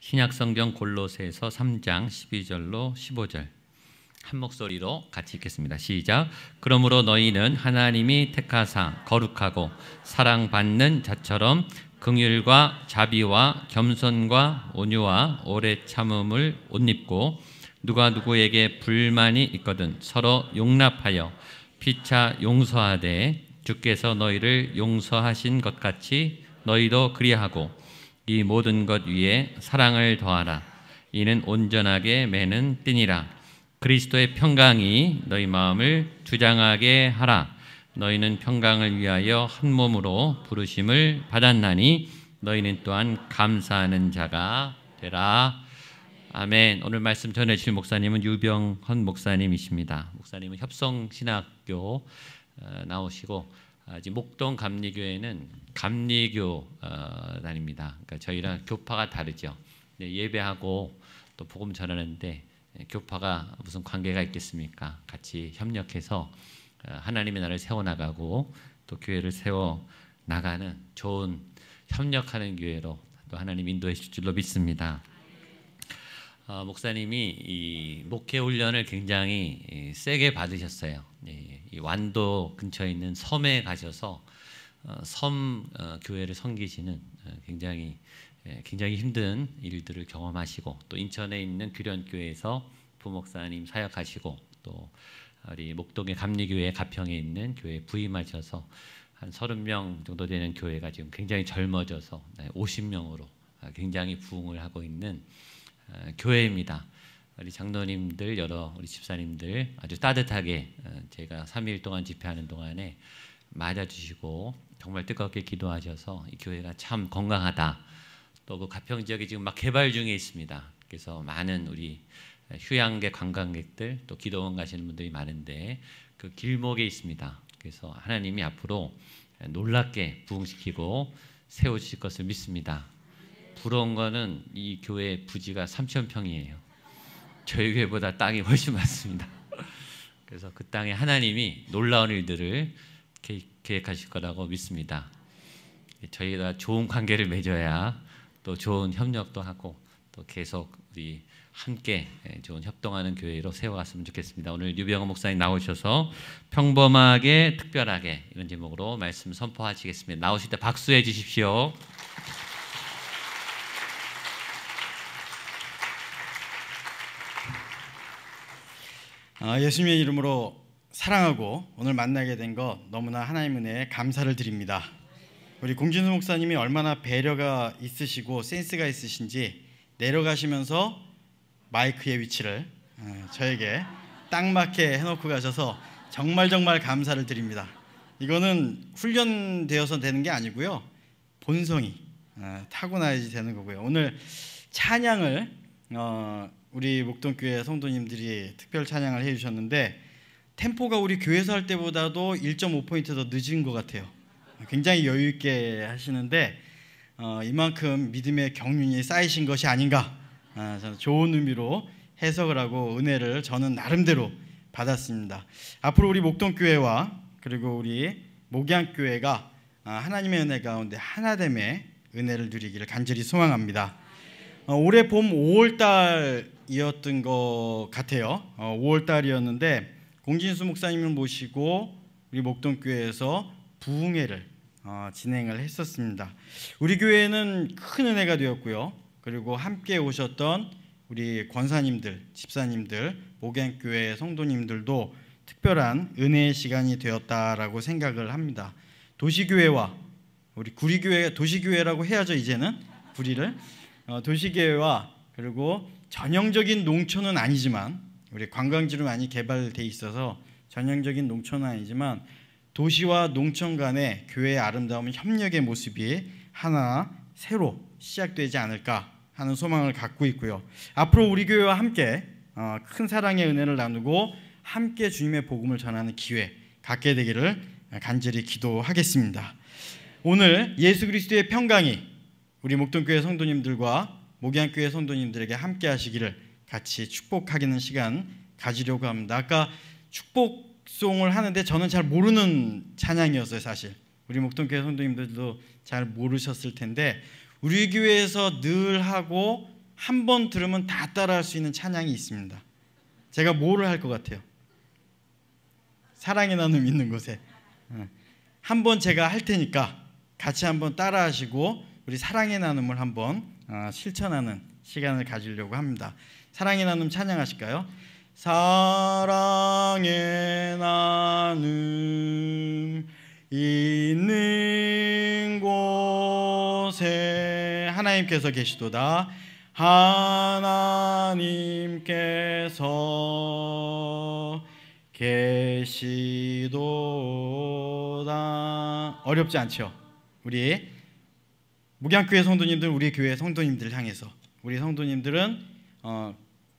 신약성경 골로새서 3장 12절로 15절 한 목소리로 같이 읽겠습니다. 시작. 그러므로 너희는 하나님이 택하사 거룩하고 사랑받는 자처럼 긍휼과 자비와 겸손과 온유와 오래 참음을 옷 입고 누가 누구에게 불만이 있거든 서로 용납하여 피차 용서하되 주께서 너희를 용서하신 것 같이 너희도 그리하고 이 모든 것 위에 사랑을 더하라. 이는 온전하게 매는 띠니라. 그리스도의 평강이 너희 마음을 주장하게 하라. 너희는 평강을 위하여 한 몸으로 부르심을 받았나니 너희는 또한 감사하는 자가 되라. 아멘. 오늘 말씀 전해주실 목사님은 유병헌 목사님이십니다. 목사님은 협성신학교 나오시고 이제 목동 감리교회는 감리교 다닙니다. 그러니까 저희랑 교파가 다르죠. 예배하고 또 복음 전하는데 교파가 무슨 관계가 있겠습니까? 같이 협력해서 하나님의 나라를 세워나가고 또 교회를 세워나가는 좋은 협력하는 교회로 또 하나님 인도해 주실 줄로 믿습니다. 목사님이 이 목회 훈련을 굉장히 세게 받으셨어요. 이 완도 근처에 있는 섬에 가셔서 섬 교회를 섬기시는 굉장히 힘든 일들을 경험하시고 또 인천에 있는 규련교회에서 부목사님 사역하시고 또 우리 목동의 감리교회 가평에 있는 교회에 부임하셔서 한 30명 정도 되는 교회가 지금 굉장히 젊어져서 50명으로 굉장히 부흥을 하고 있는 교회입니다. 우리 장로님들 여러 우리 집사님들 아주 따뜻하게 제가 3일 동안 집회하는 동안에 맞아주시고 정말 뜨겁게 기도하셔서 이 교회가 참 건강하다. 또 그 가평 지역이 지금 막 개발 중에 있습니다. 그래서 많은 우리 휴양객 관광객들 또 기도원 가시는 분들이 많은데 그 길목에 있습니다. 그래서 하나님이 앞으로 놀랍게 부흥시키고 세워주실 것을 믿습니다. 부러운 거는 이 교회 부지가 3,000평이에요. 저희 교회보다 땅이 훨씬 많습니다. 그래서 그 땅에 하나님이 놀라운 일들을 계획하실 거라고 믿습니다. 저희가 좋은 관계를 맺어야 또 좋은 협력도 하고 또 계속 우리 함께 좋은 협동하는 교회로 세워갔으면 좋겠습니다. 오늘 유병헌 목사님 나오셔서 평범하게 특별하게 이런 제목으로 말씀 선포하시겠습니다. 나오실 때 박수해 주십시오. 예수님의 이름으로 사랑하고 오늘 만나게 된 것 너무나 하나님 은혜에 감사를 드립니다. 우리 공진수 목사님이 얼마나 배려가 있으시고 센스가 있으신지 내려가시면서 마이크의 위치를 저에게 딱 맞게 해놓고 가셔서 정말 감사를 드립니다. 이거는 훈련되어서 되는 게 아니고요, 본성이 타고나야지 되는 거고요. 오늘 찬양을 우리 목동교회 성도님들이 특별 찬양을 해주셨는데 템포가 우리 교회에서 할 때보다도 1.5포인트 더 늦은 것 같아요. 굉장히 여유 있게 하시는데 이만큼 믿음의 경륜이 쌓이신 것이 아닌가, 저는 좋은 의미로 해석을 하고 은혜를 저는 나름대로 받았습니다. 앞으로 우리 목동교회와 그리고 우리 목양교회가 하나님의 은혜 가운데 하나됨의 은혜를 누리기를 간절히 소망합니다. 올해 봄 5월달이었던 것 같아요. 5월달이었는데 공진수 목사님을 모시고 우리 목동교회에서 부흥회를 진행을 했었습니다. 우리 교회는 큰 은혜가 되었고요. 그리고 함께 오셨던 우리 권사님들, 집사님들, 목양교회 성도님들도 특별한 은혜의 시간이 되었다라고 생각을 합니다. 도시교회와 우리 구리교회, 도시교회라고 해야죠 이제는 구리를. 도시교회와 그리고 전형적인 농촌은 아니지만 우리 관광지로 많이 개발돼 있어서 전형적인 농촌은 아니지만 도시와 농촌 간의 교회의 아름다운 협력의 모습이 하나 새로 시작되지 않을까 하는 소망을 갖고 있고요. 앞으로 우리 교회와 함께 큰 사랑의 은혜를 나누고 함께 주님의 복음을 전하는 기회 갖게 되기를 간절히 기도하겠습니다. 오늘 예수 그리스도의 평강이 우리 목동교회 성도님들과 목양교회 성도님들에게 함께 하시기를 같이 축복하기는 시간 가지려고 합니다. 아까 축복송을 하는데 저는 잘 모르는 찬양이었어요. 사실 우리 목동교회 성도님들도 잘 모르셨을 텐데 우리 교회에서 늘 하고 한 번 들으면 다 따라할 수 있는 찬양이 있습니다. 제가 뭐를 할 것 같아요? 사랑의 나눔 있는 곳에 한번 제가 할 테니까 같이 한번 따라하시고 우리 사랑의 나눔을 한번 실천하는 시간을 가지려고 합니다. 사랑의 나눔 찬양하실까요? 사랑의 나눔 있는 곳에 하나님께서 계시도다. 하나님께서 계시도다. 어렵지 않죠? 우리 목양교회 성도님들, 우리 교회 성도님들 향해서 우리 성도님들은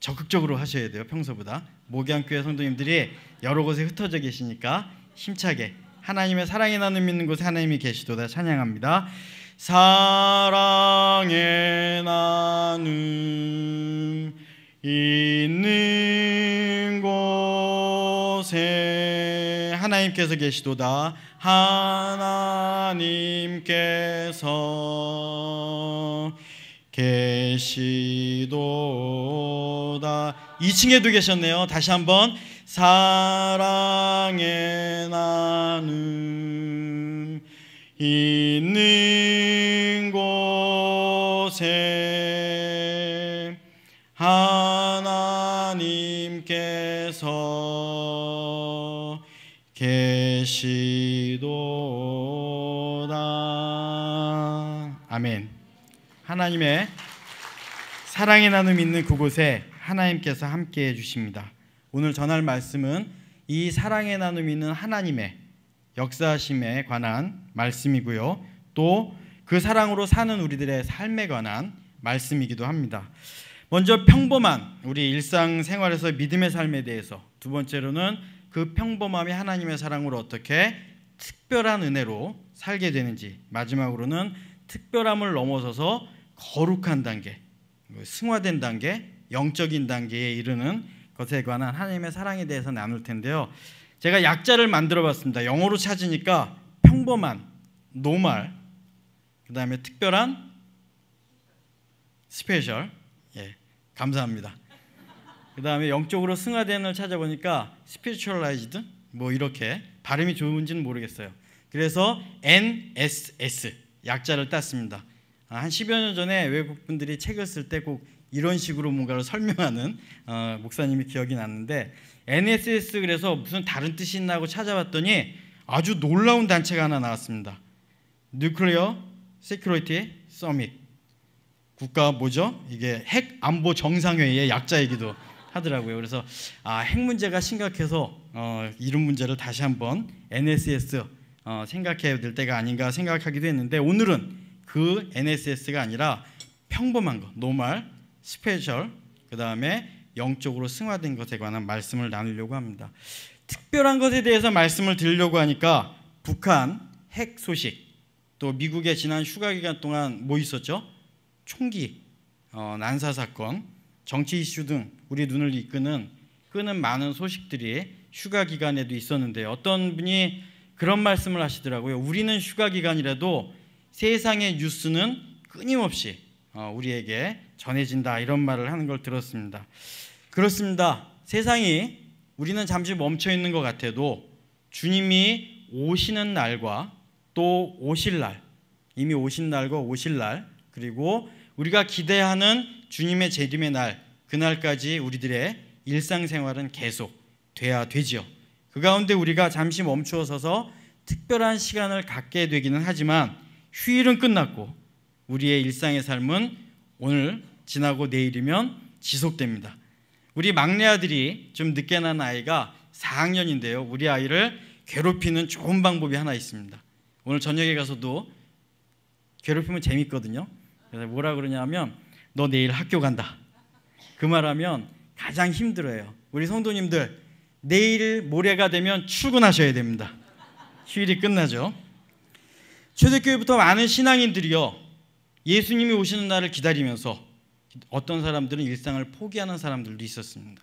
적극적으로 하셔야 돼요. 평소보다. 목양교회 성도님들이 여러 곳에 흩어져 계시니까 힘차게 하나님의 사랑의 나눔 있는 곳에 하나님이 계시도다 찬양합니다. 사랑의 나눔 있는 곳에 하나님께서 계시도다. 하나님께서 계시도다. 2층에도 계셨네요. 다시 한번 사랑의 나눔 있는 곳에 하나님께서 계시도다. 아멘. 하나님의 사랑의 나눔 있는 그곳에 하나님께서 함께해 주십니다. 오늘 전할 말씀은 이 사랑의 나눔 있는 하나님의 역사하심에 관한 말씀이고요. 또 그 사랑으로 사는 우리들의 삶에 관한 말씀이기도 합니다. 먼저 평범한 우리 일상생활에서 믿음의 삶에 대해서, 두 번째로는 그 평범함이 하나님의 사랑으로 어떻게 특별한 은혜로 살게 되는지, 마지막으로는 특별함을 넘어서서 거룩한 단계, 승화된 단계, 영적인 단계에 이르는 것에 관한 하나님의 사랑에 대해서 나눌 텐데요. 제가 약자를 만들어 봤습니다. 영어로 찾으니까 평범한, 노멀, 그 다음에 특별한, 스페셜. 예, 감사합니다. 그 다음에 영적으로 승화된을 찾아보니까 spiritualized, 뭐 이렇게 발음이 좋은지는 모르겠어요. 그래서 NSS 약자를 땄습니다. 한 10여 년 전에 외국분들이 책을 쓸 때 꼭 이런 식으로 뭔가를 설명하는 목사님이 기억이 났는데, NSS 그래서 무슨 다른 뜻이 있나 하고 찾아봤더니 아주 놀라운 단체가 하나 나왔습니다. Nuclear Security Summit. 국가 뭐죠? 이게 핵 안보 정상회의의 약자이기도 하더라고요. 그래서 핵 문제가 심각해서 이런 문제를 다시 한번 NSS 생각해야 될 때가 아닌가 생각하기도 했는데, 오늘은 그 NSS가 아니라 평범한 것, 노멀, 스페셜, 그 다음에 영적으로 승화된 것에 관한 말씀을 나누려고 합니다. 특별한 것에 대해서 말씀을 드리려고 하니까 북한 핵 소식, 또 미국의 지난 휴가 기간 동안 뭐 있었죠? 총기, 난사 사건, 정치 이슈 등 우리 눈을 끄는 많은 소식들이 휴가 기간에도 있었는데, 어떤 분이 그런 말씀을 하시더라고요. 우리는 휴가 기간이라도 세상의 뉴스는 끊임없이 우리에게 전해진다, 이런 말을 하는 걸 들었습니다. 그렇습니다. 세상이 우리는 잠시 멈춰 있는 것 같아도 주님이 오시는 날과 또 오실 날, 이미 오신 날과 오실 날, 그리고 우리가 기대하는 주님의 재림의 날, 그날까지 우리들의 일상생활은 계속 돼야 되지요. 그 가운데 우리가 잠시 멈추어 서서 특별한 시간을 갖게 되기는 하지만 휴일은 끝났고 우리의 일상의 삶은 오늘 지나고 내일이면 지속됩니다. 우리 막내 아들이 좀 늦게 난 아이가 4학년인데요. 우리 아이를 괴롭히는 좋은 방법이 하나 있습니다. 오늘 저녁에 가서도 괴롭히면 재밌거든요. 그래서 뭐라 그러냐면 너 내일 학교 간다. 그 말하면 가장 힘들어요. 우리 성도님들 내일 모레가 되면 출근하셔야 됩니다. 휴일이 끝나죠. 초대교회부터 많은 신앙인들이요, 예수님이 오시는 날을 기다리면서 어떤 사람들은 일상을 포기하는 사람들도 있었습니다.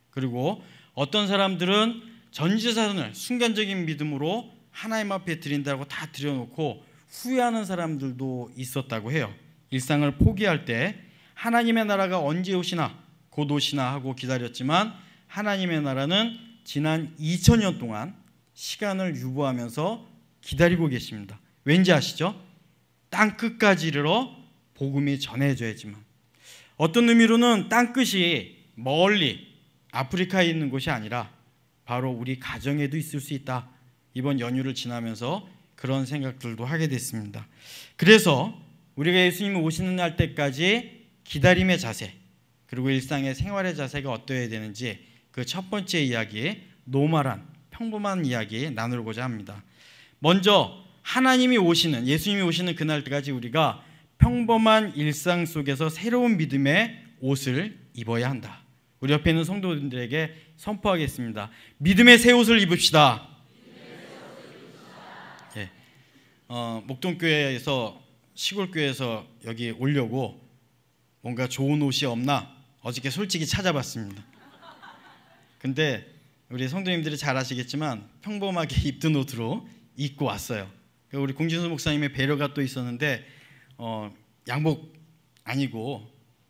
그리고 어떤 사람들은 전지사선을 순간적인 믿음으로 하나님 앞에 드린다고 다 드려놓고 후회하는 사람들도 있었다고 해요. 일상을 포기할 때 하나님의 나라가 언제 오시나 곧 오시나 하고 기다렸지만 하나님의 나라는 지난 2000년 동안 시간을 유보하면서 기다리고 계십니다. 왠지 아시죠? 땅 끝까지 이르러 복음이 전해져야지만. 어떤 의미로는 땅 끝이 멀리 아프리카에 있는 곳이 아니라 바로 우리 가정에도 있을 수 있다. 이번 연휴를 지나면서 그런 생각들도 하게 됐습니다. 그래서 우리가 예수님이 오시는 날 때까지 기다림의 자세, 그리고 일상의 생활의 자세가 어떠해야 되는지 그 첫 번째 이야기, 노멀한 평범한 이야기 나누고자 합니다. 먼저 하나님이 오시는, 예수님이 오시는 그날까지 우리가 평범한 일상 속에서 새로운 믿음의 옷을 입어야 한다. 우리 옆에 있는 성도들에게 선포하겠습니다. 믿음의 새 옷을 입읍시다. 예. 목동교회에서 시골교회에서 여기 오려고 뭔가 좋은 옷이 없나 어저께 솔직히 찾아봤습니다. 근데 우리 성도님들이 잘 아시겠지만 평범하게 입던 옷으로 입고 왔어요. 우리 공진수 목사님의 배려가 또 있었는데 양복 아니고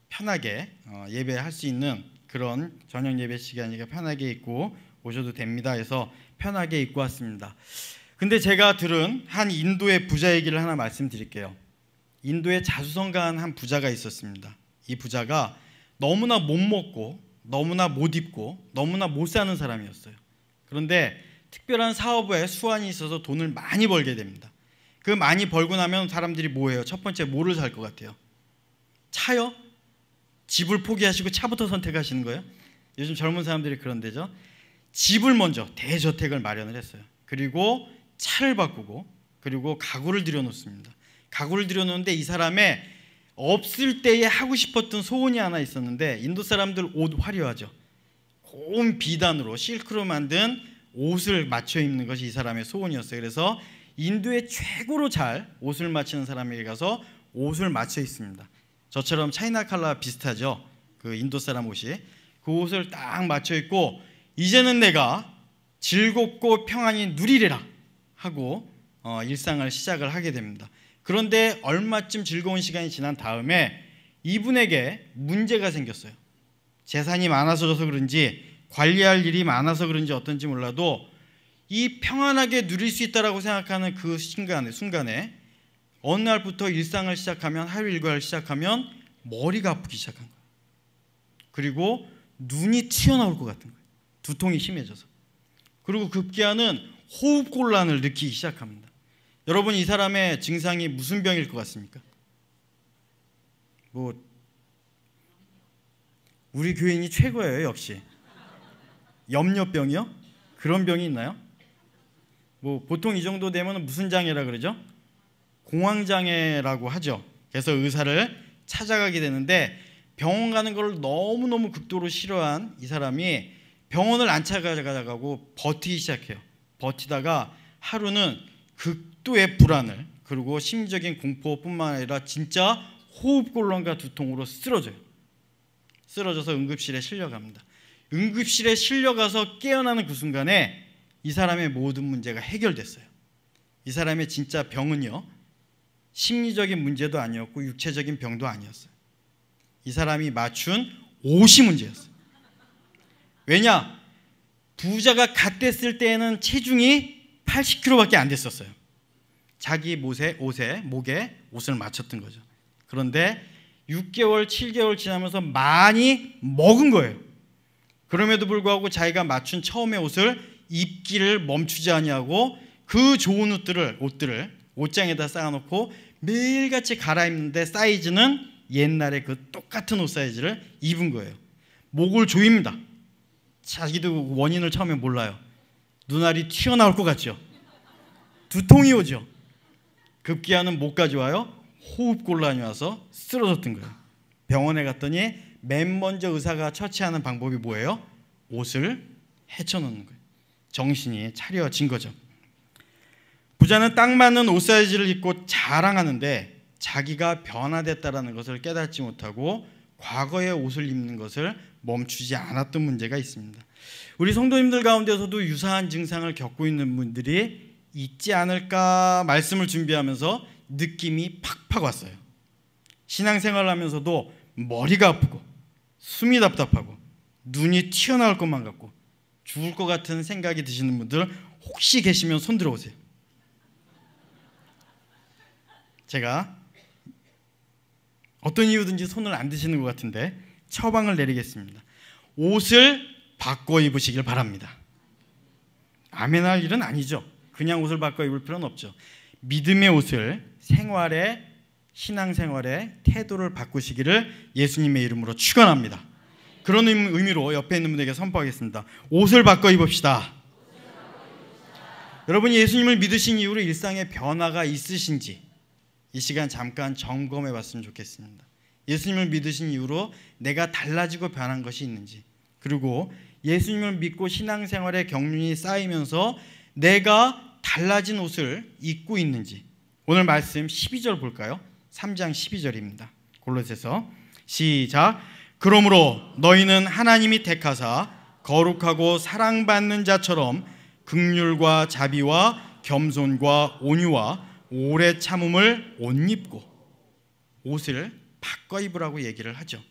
편하게 예배할 수 있는 그런 저녁 예배 시간이니까 편하게 입고 오셔도 됩니다 해서 편하게 입고 왔습니다. 근데 제가 들은 한 인도의 부자 얘기를 하나 말씀드릴게요. 인도에 자수성가한 한 부자가 있었습니다. 이 부자가 너무나 못 먹고 너무나 못 입고 너무나 못 사는 사람이었어요. 그런데 특별한 사업에 수완이 있어서 돈을 많이 벌게 됩니다. 그 많이 벌고 나면 사람들이 뭐해요? 첫 번째 뭐를 살 것 같아요? 차요? 집을 포기하시고 차부터 선택하시는 거예요? 요즘 젊은 사람들이 그런데죠. 집을 먼저 대저택을 마련을 했어요. 그리고 차를 바꾸고 그리고 가구를 들여놓습니다. 가구를 들여놓는데 이 사람의 없을 때에 하고 싶었던 소원이 하나 있었는데, 인도 사람들 옷 화려하죠. 고운 비단으로 실크로 만든 옷을 맞춰 입는 것이 이 사람의 소원이었어요. 그래서 인도의 최고로 잘 옷을 맞추는 사람에게 가서 옷을 맞춰 입습니다. 저처럼 차이나 칼라 비슷하죠. 그 인도 사람 옷이. 그 옷을 딱 맞춰 입고 이제는 내가 즐겁고 평안히 누리리라 하고 일상을 시작을 하게 됩니다. 그런데 얼마쯤 즐거운 시간이 지난 다음에 이분에게 문제가 생겼어요. 재산이 많아져서 그런지 관리할 일이 많아서 그런지 어떤지 몰라도 이 평안하게 누릴 수 있다라고 생각하는 그 순간에 어느 날부터 일상을 시작하면, 하루 일과를 시작하면 머리가 아프기 시작한 거예요. 그리고 눈이 튀어나올 것 같은 거예요. 두통이 심해져서. 그리고 급기야는 호흡곤란을 느끼기 시작합니다. 여러분, 이 사람의 증상이 무슨 병일 것 같습니까? 우리 교인이 최고예요. 역시 염려병이요? 그런 병이 있나요? 보통 이 정도 되면 무슨 장애라 그러죠? 공황장애라고 하죠. 그래서 의사를 찾아가게 되는데 병원 가는 걸 너무너무 극도로 싫어한 이 사람이 병원을 안 찾아가고 버티기 시작해요. 버티다가 하루는 극도의 불안을, 그리고 심리적인 공포뿐만 아니라 진짜 호흡곤란과 두통으로 쓰러져요. 쓰러져서 응급실에 실려갑니다. 응급실에 실려가서 깨어나는 그 순간에 이 사람의 모든 문제가 해결됐어요. 이 사람의 진짜 병은요, 심리적인 문제도 아니었고 육체적인 병도 아니었어요. 이 사람이 맞춘 옷이 문제였어요. 왜냐? 부자가 갓 됐을 때에는 체중이 80kg밖에 안 됐었어요. 자기 목에 옷을 맞췄던 거죠. 그런데 6개월, 7개월 지나면서 많이 먹은 거예요. 그럼에도 불구하고 자기가 맞춘 처음의 옷을 입기를 멈추지 아니하고 그 좋은 옷들을 옷장에다 쌓아놓고 매일같이 갈아입는데 사이즈는 옛날에 그 똑같은 옷 사이즈를 입은 거예요. 목을 조입니다. 자기도 원인을 처음에 몰라요. 눈알이 튀어나올 것 같죠. 두통이 오죠. 급기야는 뭐까지 와요? 호흡곤란이 와서 쓰러졌던 거예요. 병원에 갔더니 맨 먼저 의사가 처치하는 방법이 뭐예요? 옷을 헤쳐놓는 거예요. 정신이 차려진 거죠. 부자는 딱 맞는 옷 사이즈를 입고 자랑하는데 자기가 변화됐다는 것을 깨닫지 못하고 과거의 옷을 입는 것을 멈추지 않았던 문제가 있습니다. 우리 성도님들 가운데서도 유사한 증상을 겪고 있는 분들이 있지 않을까 말씀을 준비하면서 느낌이 팍팍 왔어요. 신앙생활을 하면서도 머리가 아프고 숨이 답답하고 눈이 튀어나올 것만 같고 죽을 것 같은 생각이 드시는 분들 혹시 계시면 손 들어오세요. 제가 어떤 이유든지 손을 안 드시는 것 같은데 처방을 내리겠습니다. 옷을 바꿔 입으시길 바랍니다. 아멘할 일은 아니죠. 그냥 옷을 바꿔 입을 필요는 없죠. 믿음의 옷을 신앙생활의 태도를 바꾸시기를 예수님의 이름으로 축원합니다. 그런 의미로 옆에 있는 분에게 선포하겠습니다. 옷을 바꿔 입읍시다. 여러분이 예수님을 믿으신 이후로 일상에 변화가 있으신지 이 시간 잠깐 점검해 봤으면 좋겠습니다. 예수님을 믿으신 이후로 내가 달라지고 변한 것이 있는지, 그리고 예수님을 믿고 신앙생활의 경륜이 쌓이면서 내가 달라진 옷을 입고 있는지. 오늘 말씀 12절 볼까요? 3장 12절입니다. 골로새서 시작. 그러므로 너희는 하나님이 택하사 거룩하고 사랑받는 자처럼 긍휼과 자비와 겸손과 온유와 오래 참음을 옷 입고, 옷을 바꿔 입으라고 얘기를 하죠.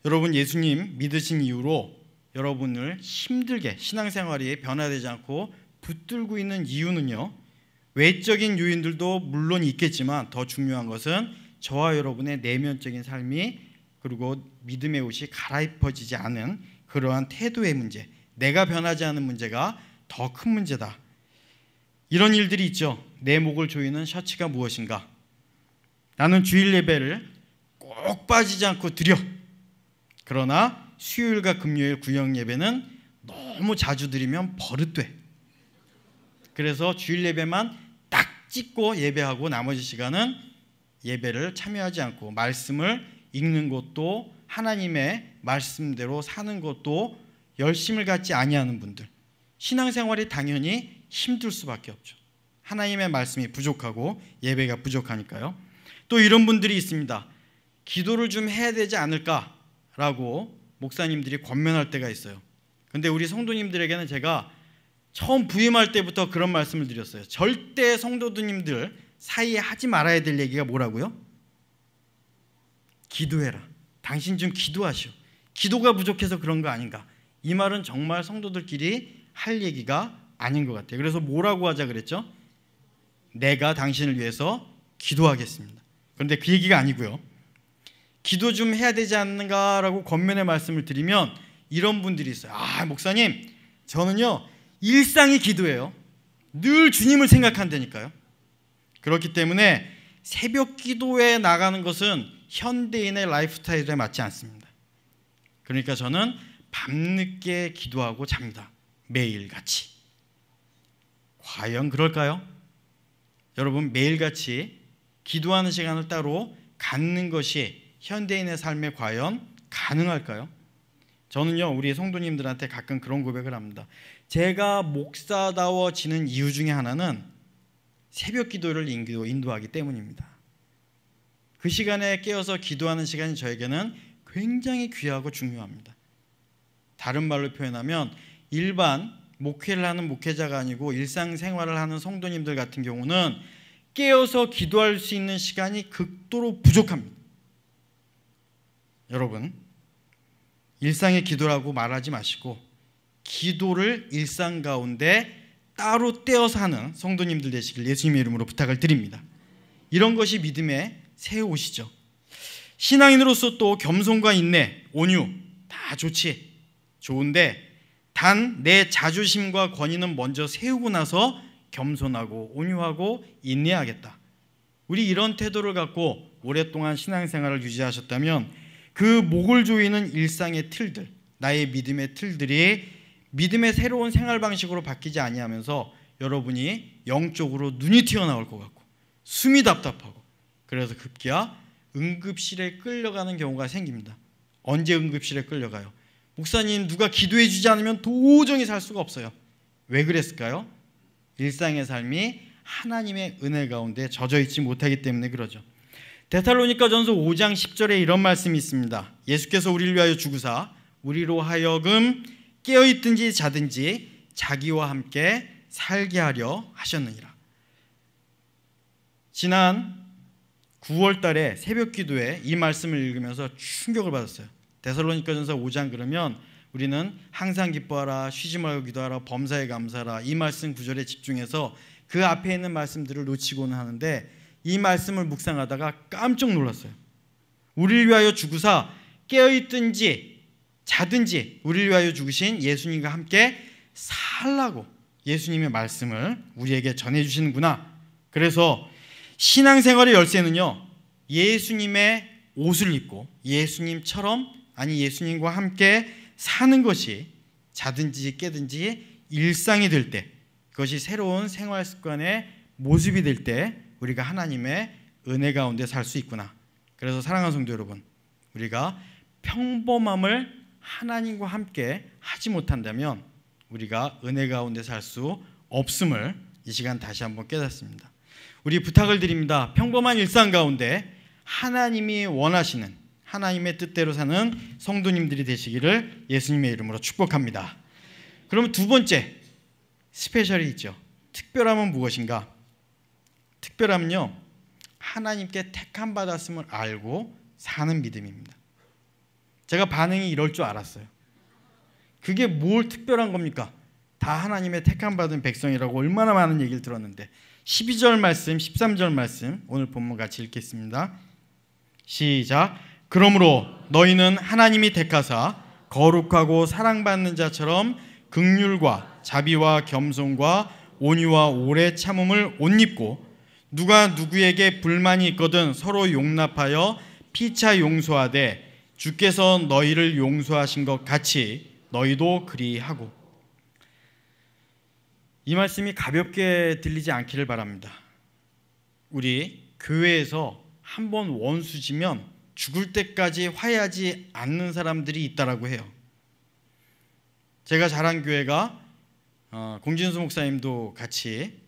여러분, 예수님 믿으신 이후로 여러분을 힘들게 신앙생활이 변화되지 않고 붙들고 있는 이유는요, 외적인 요인들도 물론 있겠지만 더 중요한 것은 저와 여러분의 내면적인 삶이, 그리고 믿음의 옷이 갈아입혀지지 않은 그러한 태도의 문제, 내가 변하지 않은 문제가 더 큰 문제다. 이런 일들이 있죠. 내 목을 조이는 셔츠가 무엇인가? 나는 주일 예배를 꼭 빠지지 않고 드려. 그러나 수요일과 금요일 구역 예배는 너무 자주 드리면 버릇돼. 그래서 주일 예배만 딱 찍고 예배하고 나머지 시간은 예배를 참여하지 않고 말씀을 읽는 것도, 하나님의 말씀대로 사는 것도 열심을 갖지 아니하는 분들, 신앙생활이 당연히 힘들 수밖에 없죠. 하나님의 말씀이 부족하고 예배가 부족하니까요. 또 이런 분들이 있습니다. 기도를 좀 해야 되지 않을까라고 목사님들이 권면할 때가 있어요. 근데 우리 성도님들에게는 제가 처음 부임할 때부터 그런 말씀을 드렸어요. 절대 성도님들 사이에 하지 말아야 될 얘기가 뭐라고요? 기도해라. 당신 좀 기도하시오. 기도가 부족해서 그런 거 아닌가? 이 말은 정말 성도들끼리 할 얘기가 아닌 것 같아요. 그래서 뭐라고 하자 그랬죠? 내가 당신을 위해서 기도하겠습니다. 그런데 그 얘기가 아니고요. 기도 좀 해야 되지 않는가라고 권면의 말씀을 드리면 이런 분들이 있어요. 아, 목사님, 저는요 일상이 기도예요. 늘 주님을 생각한다니까요. 그렇기 때문에 새벽 기도에 나가는 것은 현대인의 라이프 스타일에 맞지 않습니다. 그러니까 저는 밤늦게 기도하고 잡니다. 매일같이. 과연 그럴까요? 여러분, 매일같이 기도하는 시간을 따로 갖는 것이 현대인의 삶에 과연 가능할까요? 저는요, 우리 성도님들한테 가끔 그런 고백을 합니다. 제가 목사다워지는 이유 중에 하나는 새벽 기도를 인도하기 때문입니다. 그 시간에 깨어서 기도하는 시간이 저에게는 굉장히 귀하고 중요합니다. 다른 말로 표현하면 일반 목회를 하는 목회자가 아니고 일상생활을 하는 성도님들 같은 경우는 깨어서 기도할 수 있는 시간이 극도로 부족합니다. 여러분, 일상의 기도라고 말하지 마시고 기도를 일상 가운데 따로 떼어서 하는 성도님들 되시길 예수님의 이름으로 부탁을 드립니다. 이런 것이 믿음의 새 옷이죠. 신앙인으로서 또 겸손과 인내, 온유 다 좋은데 단 내 자존심과 권위는 먼저 세우고 나서 겸손하고 온유하고 인내하겠다. 우리 이런 태도를 갖고 오랫동안 신앙생활을 유지하셨다면 그 목을 조이는 일상의 틀들, 나의 믿음의 틀들이 믿음의 새로운 생활 방식으로 바뀌지 아니하면서 여러분이 영적으로 눈이 튀어나올 것 같고 숨이 답답하고, 그래서 급기야 응급실에 끌려가는 경우가 생깁니다. 언제 응급실에 끌려가요? 목사님, 누가 기도해 주지 않으면 도저히 살 수가 없어요. 왜 그랬을까요? 일상의 삶이 하나님의 은혜 가운데 젖어 있지 못하기 때문에 그러죠. 데살로니가전서 5장 10절에 이런 말씀이 있습니다. 예수께서 우리를 위하여 죽으사 우리로 하여금 깨어있든지 자든지 자기와 함께 살게 하려 하셨느니라. 지난 9월 달에 새벽 기도에 이 말씀을 읽으면서 충격을 받았어요. 데살로니가전서 5장 그러면 우리는 항상 기뻐하라, 쉬지 말고 기도하라, 범사에 감사하라, 이 말씀 구절에 집중해서 그 앞에 있는 말씀들을 놓치고는 하는데, 이 말씀을 묵상하다가 깜짝 놀랐어요. 우리를 위하여 죽으사 깨어있든지 자든지 우리를 위하여 죽으신 예수님과 함께 살라고 예수님의 말씀을 우리에게 전해주시는구나. 그래서 신앙생활의 열쇠는요, 예수님의 옷을 입고 예수님처럼, 아니 예수님과 함께 사는 것이 자든지 깨든지 일상이 될 때, 그것이 새로운 생활 습관의 모습이 될 때 우리가 하나님의 은혜 가운데 살 수 있구나. 그래서 사랑하는 성도 여러분, 우리가 평범함을 하나님과 함께 하지 못한다면 우리가 은혜 가운데 살 수 없음을 이 시간 다시 한번 깨닫습니다. 우리 부탁을 드립니다. 평범한 일상 가운데 하나님이 원하시는 하나님의 뜻대로 사는 성도님들이 되시기를 예수님의 이름으로 축복합니다. 그럼 두 번째 스페셜이 있죠. 특별함은 무엇인가? 특별함은요, 하나님께 택함 받았음을 알고 사는 믿음입니다. 제가 반응이 이럴 줄 알았어요. 그게 뭘 특별한 겁니까? 다 하나님의 택함 받은 백성이라고 얼마나 많은 얘기를 들었는데, 12절 말씀, 13절 말씀 오늘 본문 같이 읽겠습니다. 시작. 그러므로 너희는 하나님이 택하사 거룩하고 사랑받는 자처럼 긍휼과 자비와 겸손과 온유와 오래 참음을 옷 입고, 누가 누구에게 불만이 있거든 서로 용납하여 피차 용서하되 주께서 너희를 용서하신 것 같이 너희도 그리하고. 이 말씀이 가볍게 들리지 않기를 바랍니다. 우리 교회에서 한번 원수지면 죽을 때까지 화해하지 않는 사람들이 있다라고 해요. 제가 자란 교회가 공진수 목사님도 같이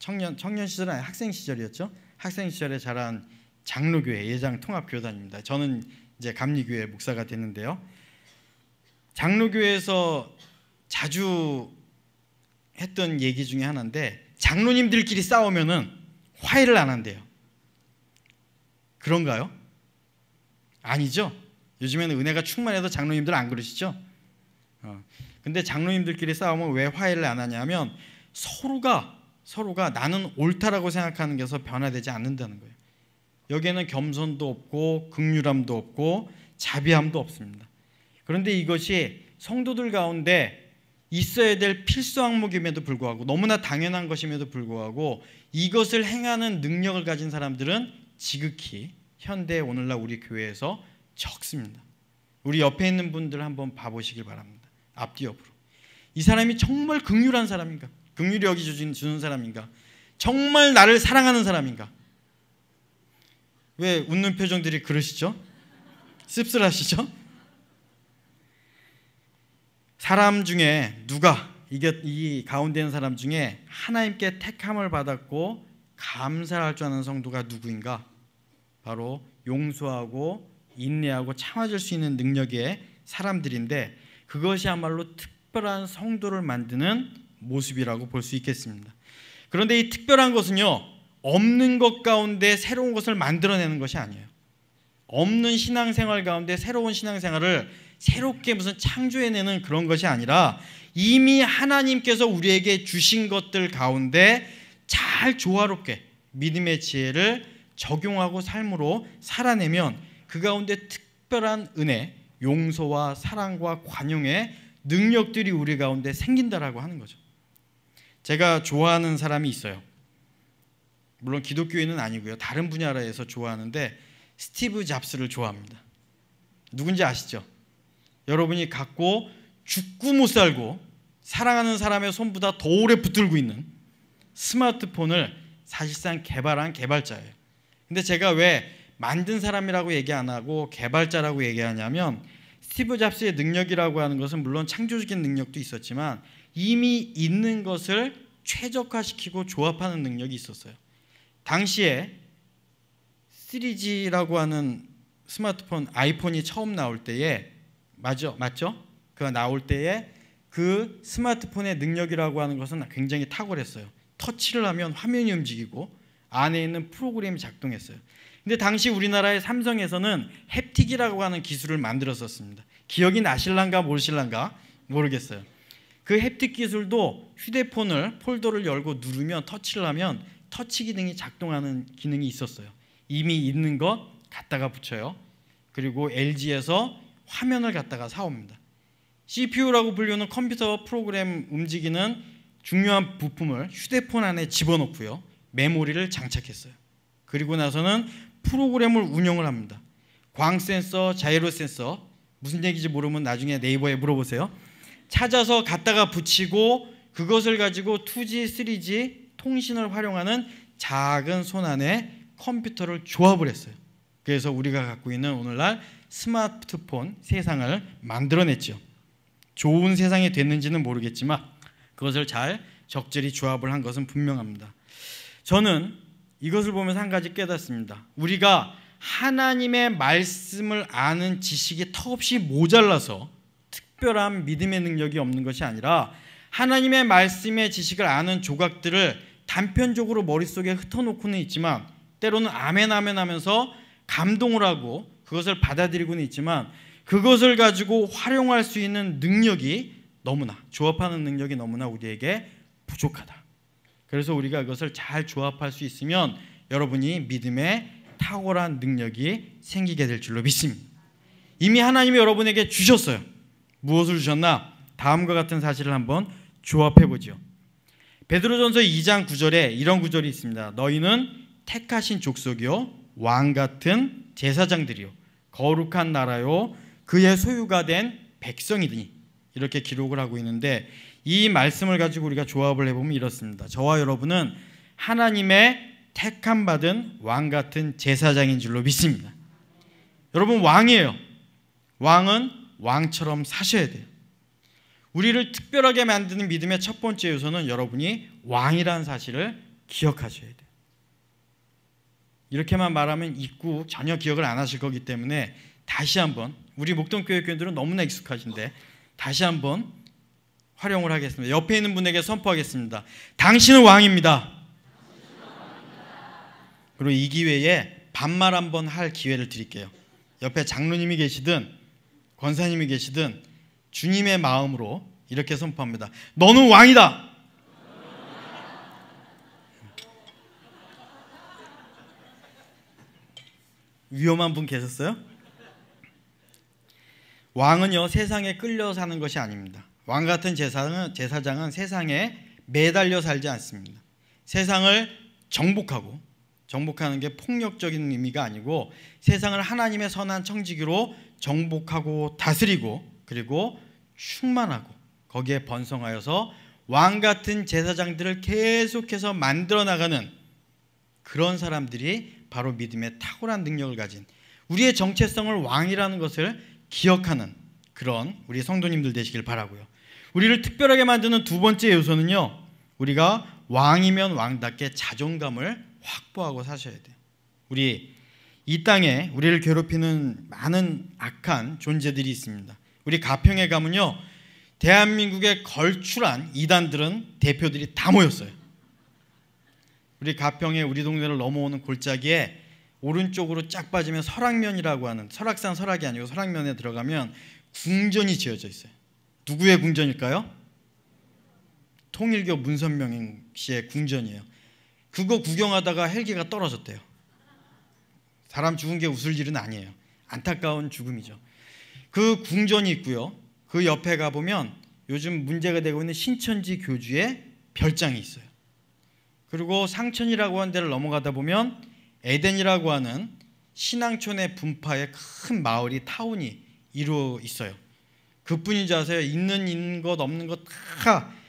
청년 시절 아니 학생 시절이었죠. 학생 시절에 자란 장로교회 예장 통합교단입니다. 저는 이제 감리교회 목사가 됐는데요. 장로교회에서 자주 했던 얘기 중에 하나인데, 장로님들끼리 싸우면은 화해를 안 한대요. 그런가요? 아니죠. 요즘에는 은혜가 충만해도 장로님들 안 그러시죠? 근데 장로님들끼리 싸우면 왜 화해를 안 하냐면 서로가 나는 옳다라고 생각하는 게서 변화되지 않는다는 거예요. 여기에는 겸손도 없고 긍휼함도 없고 자비함도 없습니다. 그런데 이것이 성도들 가운데 있어야 될 필수 항목임에도 불구하고, 너무나 당연한 것임에도 불구하고 이것을 행하는 능력을 가진 사람들은 지극히 현대 오늘날 우리 교회에서 적습니다. 우리 옆에 있는 분들 한번 봐보시길 바랍니다. 앞뒤 옆으로. 이 사람이 정말 긍휼한 사람인가? 긍휼히 여기주는 사람인가? 정말 나를 사랑하는 사람인가? 왜 웃는 표정들이 그러시죠? 씁쓸하시죠? 사람 중에 누가, 이 가운데 있는 사람 중에 하나님께 택함을 받았고 감사를 할 줄 아는 성도가 누구인가? 바로 용서하고 인내하고 참아줄 수 있는 능력의 사람들인데, 그것이야말로 특별한 성도를 만드는 모습이라고 볼 수 있겠습니다. 그런데 이 특별한 것은요, 없는 것 가운데 새로운 것을 만들어내는 것이 아니에요. 없는 신앙생활 가운데 새로운 신앙생활을 새롭게 무슨 창조해내는 그런 것이 아니라, 이미 하나님께서 우리에게 주신 것들 가운데 잘 조화롭게 믿음의 지혜를 적용하고 삶으로 살아내면 그 가운데 특별한 은혜, 용서와 사랑과 관용의 능력들이 우리 가운데 생긴다라고 하는 거죠. 제가 좋아하는 사람이 있어요. 물론 기독교인은 아니고요. 다른 분야에서 좋아하는데 스티브 잡스를 좋아합니다. 누군지 아시죠? 여러분이 갖고 죽고 못 살고 사랑하는 사람의 손보다 더 오래 붙들고 있는 스마트폰을 사실상 개발한 개발자예요. 근데 제가 왜 만든 사람이라고 얘기 안 하고 개발자라고 얘기하냐면, 스티브 잡스의 능력이라고 하는 것은 물론 창조적인 능력도 있었지만 이미 있는 것을 최적화시키고 조합하는 능력이 있었어요. 당시에 3G라고 하는 스마트폰, 아이폰이 처음 나올 때에 맞죠? 그가 나올 때에 그 스마트폰의 능력이라고 하는 것은 굉장히 탁월했어요. 터치를 하면 화면이 움직이고 안에 있는 프로그램이 작동했어요. 근데 당시 우리나라의 삼성에서는 햅틱이라고 하는 기술을 만들었었습니다. 기억이 나실란가 모르실란가 모르겠어요. 그 햅틱 기술도 휴대폰을 폴더를 열고 누르면 터치를 하면 터치 기능이 작동하는 기능이 있었어요. 이미 있는 것 갖다가 붙여요. 그리고 LG에서 화면을 갖다가 사옵니다. CPU라고 불리는 컴퓨터 프로그램 움직이는 중요한 부품을 휴대폰 안에 집어넣고요. 메모리를 장착했어요. 그리고 나서는 프로그램을 운영을 합니다. 광 센서, 자이로 센서, 무슨 얘기인지 모르면 나중에 네이버에 물어보세요. 찾아서 갖다가 붙이고 그것을 가지고 2G, 3G 통신을 활용하는 작은 손 안에 컴퓨터를 조합을 했어요. 그래서 우리가 갖고 있는 오늘날 스마트폰 세상을 만들어냈죠. 좋은 세상이 됐는지는 모르겠지만 그것을 잘 적절히 조합을 한 것은 분명합니다. 저는 이것을 보면서 한 가지 깨닫습니다. 우리가 하나님의 말씀을 아는 지식이 턱없이 모자라서 특별한 믿음의 능력이 없는 것이 아니라 하나님의 말씀의 지식을 아는 조각들을 단편적으로 머릿속에 흩어놓고는 있지만 때로는 아멘 아멘 하면서 감동을 하고 그것을 받아들이고는 있지만 그것을 가지고 활용할 수 있는 능력이 너무나, 조합하는 능력이 너무나 우리에게 부족하다. 그래서 우리가 그것을 잘 조합할 수 있으면 여러분이 믿음의 탁월한 능력이 생기게 될 줄로 믿습니다. 이미 하나님이 여러분에게 주셨어요. 무엇을 주셨나? 다음과 같은 사실을 한번 조합해 보죠. 베드로전서 2장 9절에 이런 구절이 있습니다. 너희는 택하신 족속이요 왕 같은 제사장들이요 거룩한 나라요 그의 소유가 된 백성이더니 이렇게 기록을 하고 있는데 이 말씀을 가지고 우리가 조합을 해보면 이렇습니다. 저와 여러분은 하나님의 택함 받은 왕 같은 제사장인 줄로 믿습니다. 여러분 왕이에요. 왕은 왕처럼 사셔야 돼요. 우리를 특별하게 만드는 믿음의 첫 번째 요소는 여러분이 왕이라는 사실을 기억하셔야 돼요. 이렇게만 말하면 잊고 전혀 기억을 안 하실 거기 때문에 다시 한번 우리 목동교회 교인들은 너무나 익숙하신데 다시 한번 활용을 하겠습니다. 옆에 있는 분에게 선포하겠습니다. 당신은 왕입니다. 그리고 이 기회에 반말 한번 할 기회를 드릴게요. 옆에 장로님이 계시든 권사님이 계시든 주님의 마음으로 이렇게 선포합니다. 너는 왕이다. 위험한 분 계셨어요? 왕은요 세상에 끌려 사는 것이 아닙니다. 왕 같은 제사장은 세상에 매달려 살지 않습니다. 세상을 정복하는 게 폭력적인 의미가 아니고 세상을 하나님의 선한 청지기로 정복하고 다스리고 그리고 충만하고 거기에 번성하여서 왕 같은 제사장들을 계속해서 만들어 나가는 그런 사람들이 바로 믿음의 탁월한 능력을 가진 우리의 정체성을 왕이라는 것을 기억하는 그런 우리 성도님들 되시길 바라고요. 우리를 특별하게 만드는 두 번째 요소는요. 우리가 왕이면 왕답게 자존감을 확보하고 사셔야 돼요. 우리 이 땅에 우리를 괴롭히는 많은 악한 존재들이 있습니다. 우리 가평에 가면요. 대한민국에 걸출한 이단들은 대표들이 다 모였어요. 우리 가평에 우리 동네를 넘어오는 골짜기에 오른쪽으로 쫙 빠지면 설악면이라고 하는 설악산 설악이 아니고 설악면에 들어가면 궁전이 지어져 있어요. 누구의 궁전일까요? 통일교 문선명 씨의 궁전이에요. 그거 구경하다가 헬기가 떨어졌대요. 사람 죽은 게 웃을 일은 아니에요. 안타까운 죽음이죠. 그 궁전이 있고요. 그 옆에 가보면 요즘 문제가 되고 있는 신천지 교주의 별장이 있어요. 그리고 상천이라고 하는 데를 넘어가다 보면 에덴이라고 하는 신앙촌의 분파의 큰 마을이 타운이 이루어 있어요. 그뿐인지 아세요? 있는 것 없는 것 다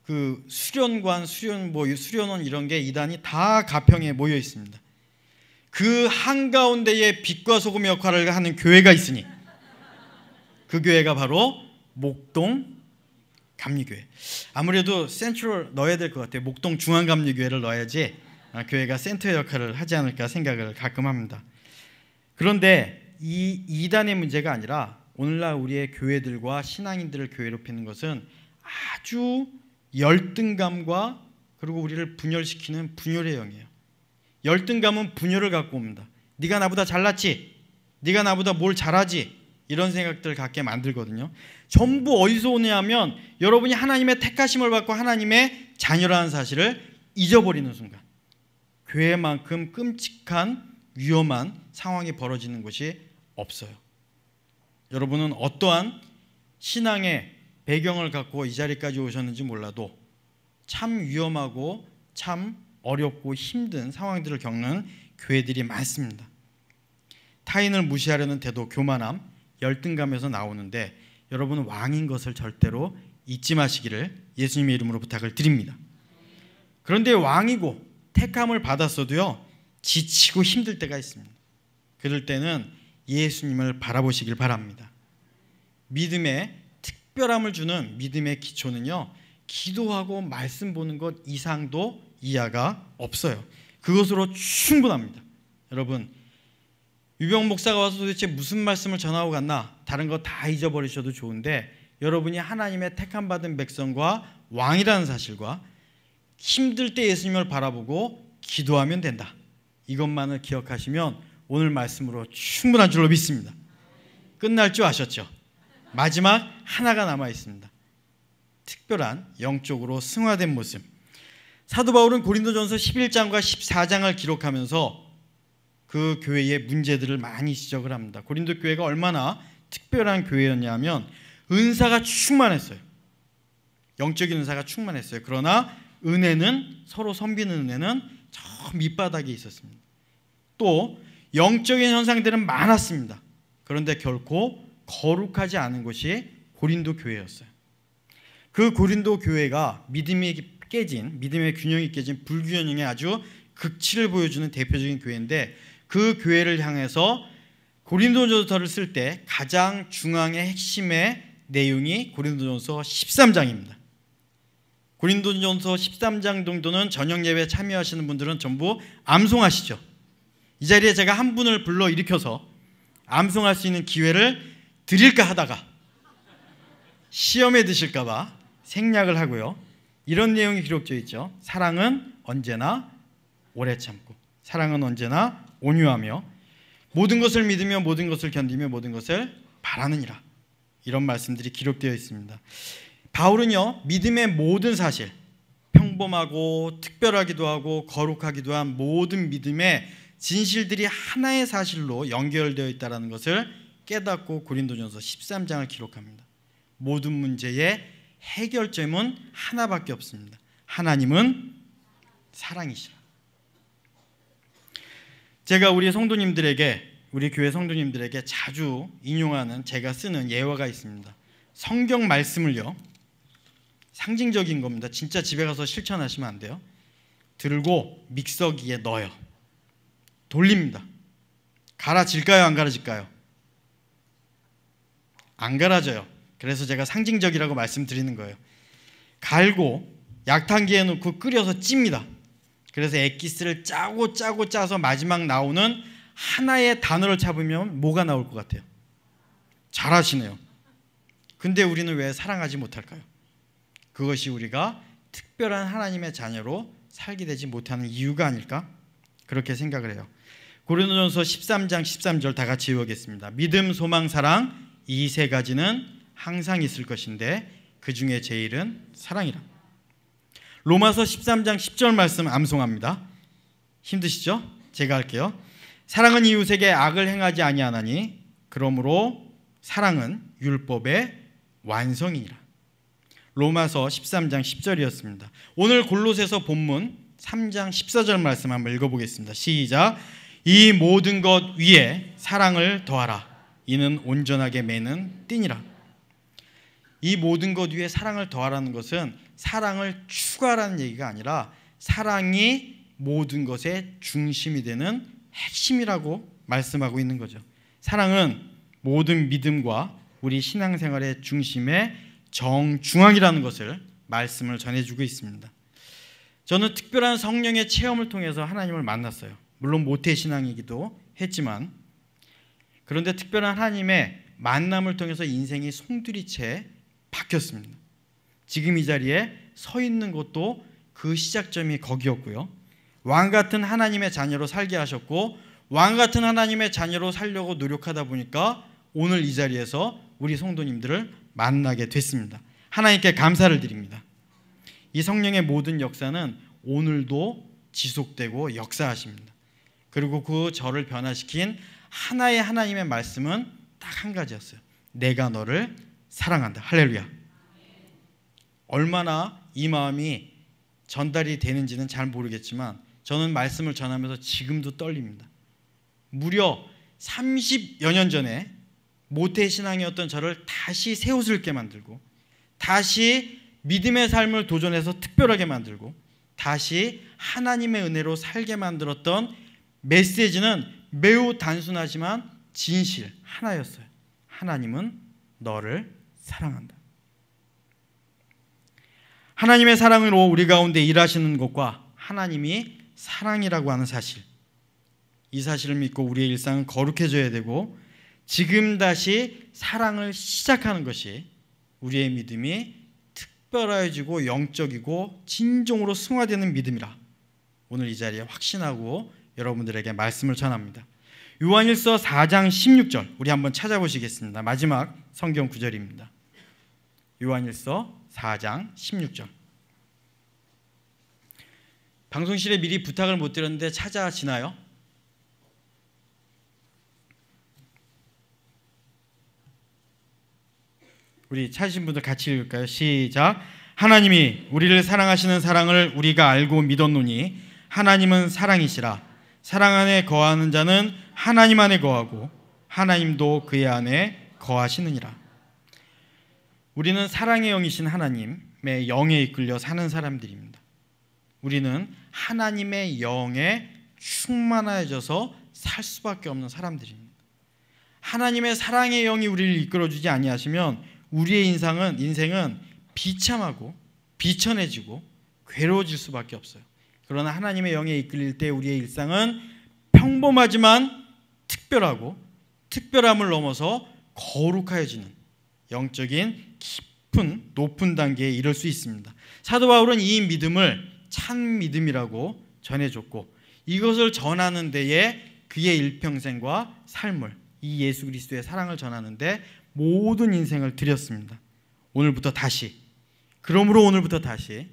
그 수련관, 수련원 이런 게 이단이 다 가평에 모여 있습니다. 그 한가운데에 빛과 소금 역할을 하는 교회가 있으니 그 교회가 바로 목동 감리교회. 아무래도 센트럴 넣어야 될 것 같아요. 목동 중앙감리교회를 넣어야지 교회가 센터 역할을 하지 않을까 생각을 가끔 합니다. 그런데 이 이단의 문제가 아니라 오늘날 우리의 교회들과 신앙인들을 괴롭히는 것은 아주 열등감과 그리고 우리를 분열시키는 분열의 영이에요. 열등감은 분열을 갖고 옵니다. 네가 나보다 잘났지? 네가 나보다 뭘 잘하지? 이런 생각들을 갖게 만들거든요. 전부 어디서 오냐면 여러분이 하나님의 택하심을 받고 하나님의 자녀라는 사실을 잊어버리는 순간, 교회만큼 끔찍한 위험한 상황이 벌어지는 곳이 없어요. 여러분은 어떠한 신앙의 배경을 갖고 이 자리까지 오셨는지 몰라도 참 위험하고 참 어렵고 힘든 상황들을 겪는 교회들이 많습니다. 타인을 무시하려는 태도, 교만함, 열등감에서 나오는데 여러분은 왕인 것을 절대로 잊지 마시기를 예수님의 이름으로 부탁을 드립니다. 그런데 왕이고 택함을 받았어도요, 지치고 힘들 때가 있습니다. 그럴 때는 예수님을 바라보시길 바랍니다. 믿음의 특별함을 주는 믿음의 기초는요, 기도하고 말씀 보는 것 이상도 이하가 없어요. 그것으로 충분합니다. 여러분, 유병 목사가 와서 도대체 무슨 말씀을 전하고 갔나, 다른 거 다 잊어버리셔도 좋은데 여러분이 하나님의 택함 받은 백성과 왕이라는 사실과 힘들 때 예수님을 바라보고 기도하면 된다, 이것만을 기억하시면 오늘 말씀으로 충분한 줄로 믿습니다. 끝날 줄 아셨죠? 마지막 하나가 남아 있습니다. 특별한 영적으로 승화된 모습. 사도 바울은 고린도전서 11장과 14장을 기록하면서 그 교회의 문제들을 많이 지적을 합니다. 고린도 교회가 얼마나 특별한 교회였냐면 은사가 충만했어요. 영적인 은사가 충만했어요. 그러나 은혜는, 서로 섬기는 은혜는 저 밑바닥에 있었습니다. 또 영적인 현상들은 많았습니다. 그런데 결코 거룩하지 않은 곳이 고린도 교회였어요. 그 고린도 교회가 믿음이 깨진, 믿음의 균형이 깨진 불균형의 아주 극치를 보여주는 대표적인 교회인데, 그 교회를 향해서 고린도전서를 쓸 때 가장 중앙의 핵심의 내용이 고린도전서 13장입니다. 고린도전서 13장 정도는 저녁 예배 참여하시는 분들은 전부 암송하시죠. 이 자리에 제가 한 분을 불러 일으켜서 암송할 수 있는 기회를 드릴까 하다가 시험에 드실까 봐 생략을 하고요. 이런 내용이 기록되어 있죠. 사랑은 언제나 오래 참고, 사랑은 언제나 온유하며, 모든 것을 믿으며, 모든 것을 견디며, 모든 것을 바라느니라. 이런 말씀들이 기록되어 있습니다. 바울은요, 믿음의 모든 사실, 평범하고 특별하기도 하고 거룩하기도 한 모든 믿음의 진실들이 하나의 사실로 연결되어 있다는 것을 깨닫고 고린도전서 13장을 기록합니다. 모든 문제의 해결점은 하나밖에 없습니다. 하나님은 사랑이시라. 제가 우리 성도님들에게, 우리 교회 성도님들에게 자주 인용하는, 제가 쓰는 예화가 있습니다. 성경 말씀을요, 상징적인 겁니다. 진짜 집에 가서 실천하시면 안 돼요. 들고 믹서기에 넣어요. 돌립니다. 갈아질까요, 안 갈아질까요? 안 갈아져요. 그래서 제가 상징적이라고 말씀드리는 거예요. 갈고 약탕기에 넣고 끓여서 찝니다. 그래서 엑기스를 짜고 짜서 마지막 나오는 하나의 단어를 잡으면 뭐가 나올 것 같아요? 잘하시네요. 근데 우리는 왜 사랑하지 못할까요? 그것이 우리가 특별한 하나님의 자녀로 살게 되지 못하는 이유가 아닐까? 그렇게 생각을 해요. 고린도전서 13장 13절 다 같이 읽겠습니다. 믿음, 소망, 사랑, 이 세 가지는 항상 있을 것인데 그 중에 제일은 사랑이라. 로마서 13장 10절 말씀 암송합니다. 힘드시죠? 제가 할게요. 사랑은 이웃에게 악을 행하지 아니하나니 그러므로 사랑은 율법의 완성이니라. 로마서 13장 10절이었습니다. 오늘 골로새서 본문 3장 14절 말씀 한번 읽어보겠습니다. 시작. 이 모든 것 위에 사랑을 더하라. 이는 온전하게 매는 띠니라. 이 모든 것 위에 사랑을 더하라는 것은 사랑을 추가하라는 얘기가 아니라 사랑이 모든 것의 중심이 되는 핵심이라고 말씀하고 있는 거죠. 사랑은 모든 믿음과 우리 신앙생활의 중심의 정중앙이라는 것을 말씀을 전해주고 있습니다. 저는 특별한 성령의 체험을 통해서 하나님을 만났어요. 물론 모태신앙이기도 했지만, 그런데 특별한 하나님의 만남을 통해서 인생이 송두리째 바뀌었습니다. 지금 이 자리에 서 있는 것도 그 시작점이 거기였고요. 왕 같은 하나님의 자녀로 살게 하셨고 왕 같은 하나님의 자녀로 살려고 노력하다 보니까 오늘 이 자리에서 우리 성도님들을 만나게 됐습니다. 하나님께 감사를 드립니다. 이 성령의 모든 역사는 오늘도 지속되고 역사하십니다. 그리고 그 저를 변화시킨 하나의 하나님의 말씀은 딱 한 가지였어요. 내가 너를 사랑한다. 할렐루야. 얼마나 이 마음이 전달이 되는지는 잘 모르겠지만 저는 말씀을 전하면서 지금도 떨립니다. 무려 30여 년 전에 모태신앙이었던 저를 다시 새 옷을 입게 만들고 다시 믿음의 삶을 도전해서 특별하게 만들고 다시 하나님의 은혜로 살게 만들었던 메시지는 매우 단순하지만 진실 하나였어요. 하나님은 너를 사랑한다. 하나님의 사랑으로 우리 가운데 일하시는 것과 하나님이 사랑이라고 하는 사실, 이 사실을 믿고 우리의 일상은 거룩해져야 되고 지금 다시 사랑을 시작하는 것이 우리의 믿음이 특별해지고 영적이고 진정으로 승화되는 믿음이라 오늘 이 자리에 확신하고 여러분들에게 말씀을 전합니다. 요한일서 4장 16절 우리 한번 찾아보시겠습니다. 마지막 성경 구절입니다. 요한일서 4장 16절. 방송실에 미리 부탁을 못 드렸는데 찾아지나요? 우리 찾으신 분들 같이 읽을까요? 시작. 하나님이 우리를 사랑하시는 사랑을 우리가 알고 믿었노니 하나님은 사랑이시라. 사랑 안에 거하는 자는 하나님 안에 거하고 하나님도 그의 안에 거하시느니라. 우리는 사랑의 영이신 하나님의 영에 이끌려 사는 사람들입니다. 우리는 하나님의 영에 충만해져서 살 수밖에 없는 사람들입니다. 하나님의 사랑의 영이 우리를 이끌어주지 아니하시면 우리의 인생은 비참하고 비천해지고 괴로워질 수밖에 없어요. 그러나 하나님의 영에 이끌릴 때 우리의 일상은 평범하지만 특별하고 특별함을 넘어서 거룩해지는 영적인 깊은 높은 단계에 이를 수 있습니다. 사도 바울은 이 믿음을 참 믿음이라고 전해줬고 이것을 전하는 데에 그의 일평생과 삶을 이 예수 그리스도의 사랑을 전하는 데 모든 인생을 드렸습니다. 그러므로 오늘부터 다시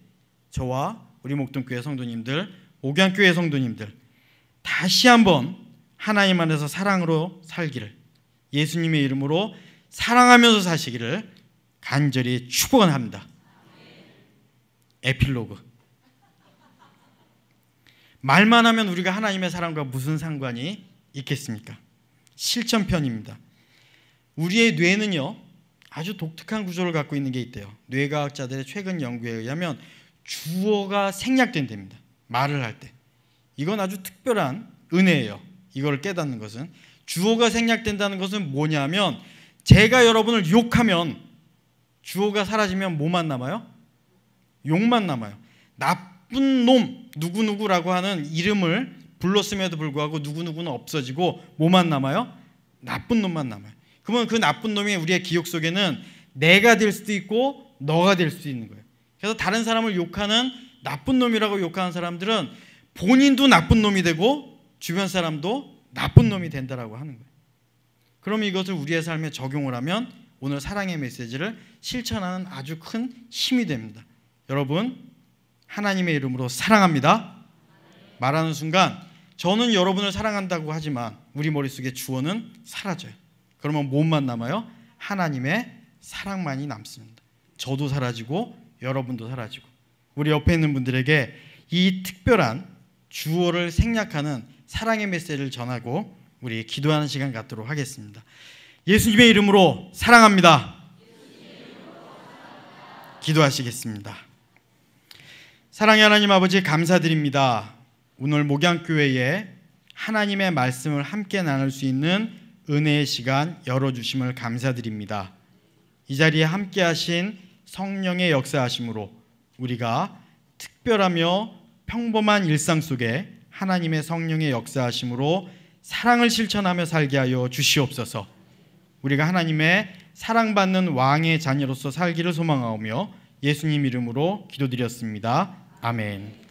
저와 우리 목동교회 성도님들, 옥양교회 성도님들 다시 한번 하나님 안에서 사랑으로 살기를 예수님의 이름으로 사랑하면서 사시기를 간절히 축원합니다. 에필로그. 말만 하면 우리가 하나님의 사랑과 무슨 상관이 있겠습니까? 실천편입니다. 우리의 뇌는요 아주 독특한 구조를 갖고 있는 게 있대요. 뇌과학자들의 최근 연구에 의하면 주어가 생략된답니다. 말을 할 때. 이건 아주 특별한 은혜예요. 이걸 깨닫는 것은. 주어가 생략된다는 것은 뭐냐면 제가 여러분을 욕하면 주어가 사라지면 뭐만 남아요? 욕만 남아요. 나쁜 놈 누구누구라고 하는 이름을 불렀음에도 불구하고 누구누구는 없어지고 뭐만 남아요? 나쁜 놈만 남아요. 그러면 그 나쁜 놈이 우리의 기억 속에는 내가 될 수도 있고 너가 될 수도 있는 거예요. 그래서 다른 사람을 욕하는 나쁜 놈이라고 욕하는 사람들은 본인도 나쁜 놈이 되고 주변 사람도 나쁜 놈이 된다라고 하는 거예요. 그러면 이것을 우리의 삶에 적용을 하면 오늘 사랑의 메시지를 실천하는 아주 큰 힘이 됩니다. 여러분 하나님의 이름으로 사랑합니다. 말하는 순간 저는 여러분을 사랑한다고 하지만 우리 머릿속에 주어는 사라져요. 그러면 뭐만 남아요? 하나님의 사랑만이 남습니다. 저도 사라지고 여러분도 사라지고 우리 옆에 있는 분들에게 이 특별한 주어를 생략하는 사랑의 메시지를 전하고 우리 기도하는 시간 갖도록 하겠습니다. 예수님의 이름으로 사랑합니다. 기도하시겠습니다. 사랑의 하나님 아버지 감사드립니다. 오늘 목양교회에 하나님의 말씀을 함께 나눌 수 있는 은혜의 시간 열어주심을 감사드립니다. 이 자리에 함께 하신 성령의 역사하심으로 우리가 특별하며 평범한 일상 속에 하나님의 성령의 역사하심으로 사랑을 실천하며 살게 하여 주시옵소서. 우리가 하나님의 사랑받는 왕의 자녀로서 살기를 소망하오며 예수님 이름으로 기도드렸습니다. 아멘.